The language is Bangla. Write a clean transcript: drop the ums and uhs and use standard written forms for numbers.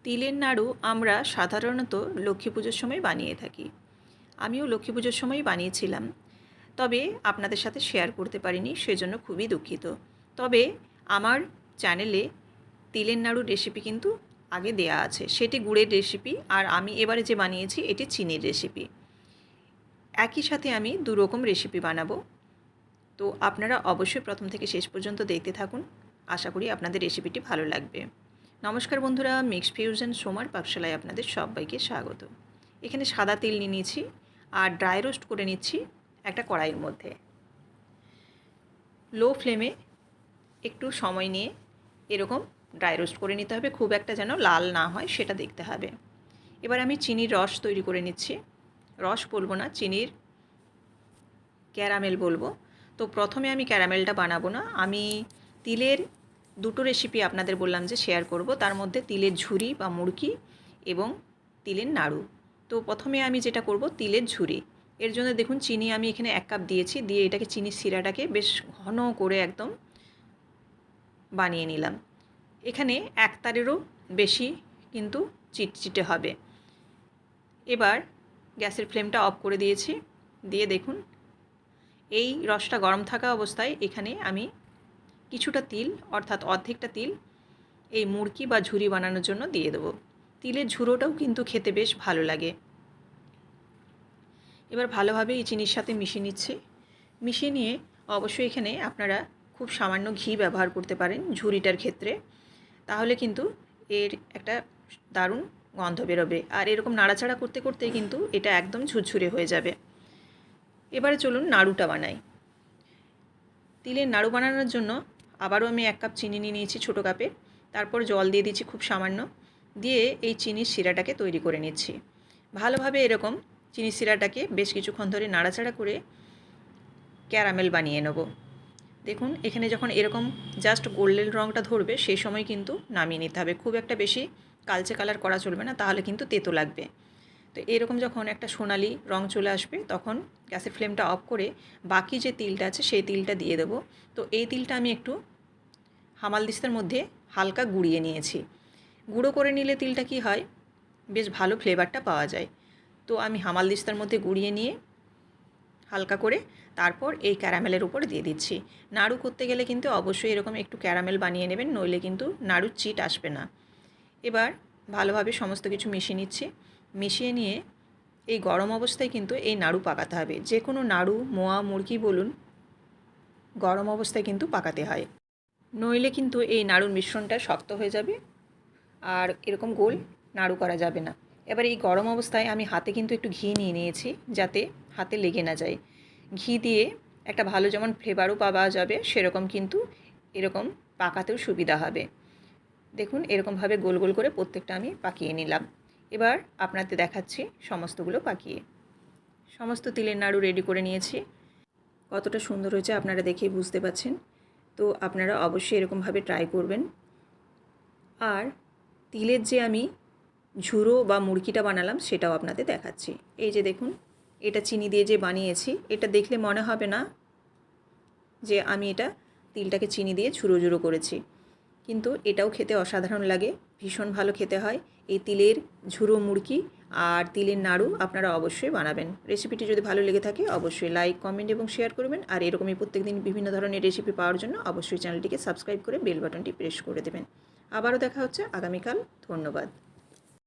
তিলের নাড়ু আমরা সাধারণত লক্ষ্মী পুজোর সময় বানিয়ে থাকি। আমিও লক্ষ্মী পুজোর সময় বানিয়েছিলাম, তবে আপনাদের সাথে শেয়ার করতে পারিনি, সেজন্য খুবই দুঃখিত। তবে আমার চ্যানেলে তিলের নাড়ুর রেসিপি কিন্তু আগে দেয়া আছে। সেটি গুড়ের রেসিপি, আর আমি এবারে যে বানিয়েছি এটি চিনির রেসিপি। একই সাথে আমি দুরকম রেসিপি বানাবো, তো আপনারা অবশ্যই প্রথম থেকে শেষ পর্যন্ত দেখতে থাকুন। আশা করি আপনাদের রেসিপিটি ভালো লাগবে। নমস্কার বন্ধুরা, মিক্স ফিউশন সোমার পাকশালায় আপনাদের সবাইকে স্বাগত। এখানে সাদা তিল নিয়ে নিয়েছি আর ড্রাই রোস্ট করে নিচ্ছি একটা কড়াইয়ের মধ্যে। লো ফ্লেমে একটু সময় নিয়ে এরকম ড্রাই রোস্ট করে নিতে হবে, খুব একটা যেন লাল না হয় সেটা দেখতে হবে। এবার আমি চিনির রস তৈরি করে নিচ্ছি। রস বলবো না, চিনির ক্যারামেল বলবো। তো প্রথমে আমি ক্যারামেলটা বানাবো না, আমি তিলের দুটো রেসিপি আপনাদের বললাম যে শেয়ার করব। তার মধ্যে তিলের ঝুরি বা মুড়কি এবং তিলের নাড়ু। তো প্রথমে আমি যেটা করব তিলের ঝুরি। এর জন্য দেখুন চিনি আমি এখানে 1 কাপ দিয়েছি, দিয়ে এটাকে চিনির শিরাটাকে বেশ ঘন করে একদম বানিয়ে নিলাম। এখানে 1 তারেরও বেশি কিন্তু চিটচিটে হবে। এবার গ্যাসের ফ্লেমটা অফ করে দিয়েছি, দিয়ে দেখুন এই রসটা গরম থাকা অবস্থায় এখানে আমি কিছুটা তিল, অর্থাৎ অর্ধেকটা তিল এই মুড়কি বা ঝুরি বানানোর জন্য দিয়ে দেবো। তিলের ঝুড়োটাও কিন্তু খেতে বেশ ভালো লাগে। এবার ভালোভাবে এই চিনির সাথে মিশিয়ে নিচ্ছি। মিশিয়ে নিয়ে অবশ্যই এখানে আপনারা খুব সামান্য ঘি ব্যবহার করতে পারেন ঝুরিটার ক্ষেত্রে, তাহলে কিন্তু এর একটা দারুণ গন্ধ বেরোবে। আর এরকম নাড়াচাড়া করতে করতেই কিন্তু এটা একদম ঝুরঝুরে হয়ে যাবে। এবারে চলুন নাড়ুটা বানাই। তিলের নাড়ু বানানোর জন্য আবারও আমি 1 কাপ চিনি নিয়ে নিয়েছি ছোটো কাপে, তারপর জল দিয়ে দিচ্ছি খুব সামান্য, দিয়ে এই চিনির শিরাটাকে তৈরি করে নিচ্ছি। ভালোভাবে এরকম চিনির শিরাটাকে বেশ কিছুক্ষণ ধরে নাড়াচাড়া করে ক্যারামেল বানিয়ে নেব। দেখুন এখানে যখন এরকম জাস্ট গোল্ডেন রঙটা ধরবে সেই সময় কিন্তু নামিয়ে নিতে হবে। খুব একটা বেশি কালচে কালার করা চলবে না, তাহলে কিন্তু তেতো লাগবে। তো এরকম যখন একটা সোনালি রং চলে আসবে তখন গ্যাসের ফ্লেমটা অফ করে বাকি যে তিলটা আছে সেই তিলটা দিয়ে দেবো। তো এই তিলটা আমি একটু হামালদিস্তার মধ্যে হালকা গুঁড়িয়ে নিয়েছি। গুঁড়ো করে নিলে তিলটা কি হয়, বেশ ভালো ফ্লেভারটা পাওয়া যায়। তো আমি হামালদিস্তার মধ্যে গুঁড়িয়ে নিয়ে হালকা করে তারপর এই ক্যারামেলের উপর দিয়ে দিচ্ছি। নাড়ু করতে গেলে কিন্তু অবশ্যই এরকম একটু ক্যারামেল বানিয়ে নেবেন, নইলে কিন্তু নাড়ুর চিট আসবে না। এবার ভালোভাবে সমস্ত কিছু মিশিয়ে নিচ্ছি। মিশিয়ে নিয়ে এই গরম অবস্থায় কিন্তু এই নাড়ু পাকাতে হবে। যে কোনো নাড়ু, মোয়া, মুড়কি বলুন, গরম অবস্থায় কিন্তু পাকাতে হয়, নইলে কিন্তু এই নাড়ুর মিশ্রণটা শক্ত হয়ে যাবে আর এরকম গোল নাড়ু করা যাবে না। এবার এই গরম অবস্থায় আমি হাতে কিন্তু একটু ঘি নিয়ে নিয়েছি, যাতে হাতে লেগে না যায়। ঘি দিয়ে একটা ভালো যেমন ফ্লেভারও পাওয়া যাবে, সেরকম কিন্তু এরকম পাকাতেও সুবিধা হবে। দেখুন এরকমভাবে গোল গোল করে প্রত্যেকটা আমি পাকিয়ে নিলাম। এবার আপনাদের দেখাচ্ছি সমস্তগুলো পাকিয়ে। সমস্ত তিলের নাড়ু রেডি করে নিয়েছি। কতটা সুন্দর হয়েছে আপনারা দেখেই বুঝতে পারছেন। তো আপনারা অবশ্যই এরকমভাবে ট্রাই করবেন। আর তিলের যে আমি ঝুড়ো বা মুড়কিটা বানালাম সেটাও আপনাদের দেখাচ্ছি। এই যে দেখুন, এটা চিনি দিয়ে যে বানিয়েছি, এটা দেখলে মনে হবে না যে আমি এটা তিলটাকে চিনি দিয়ে ঝুড়ো ঝুড়ো করেছি, কিন্তু এটাও খেতে অসাধারণ লাগে, ভীষণ ভালো খেতে হয়। এই তিলের ঝুড়ো মুড়কি আর তিলের নাড়ু আপনারা অবশ্যই বানাবেন। রেসিপিটি যদি ভালো লেগে থাকে অবশ্যই লাইক, কমেন্ট এবং শেয়ার করবেন। আর এরকমই প্রত্যেকদিন বিভিন্ন ধরনের রেসিপি পাওয়ার জন্য অবশ্যই চ্যানেলটিকে সাবস্ক্রাইব করে বেল বাটনটি প্রেস করে দেবেন। আবারও দেখা হচ্ছে আগামীকাল। ধন্যবাদ।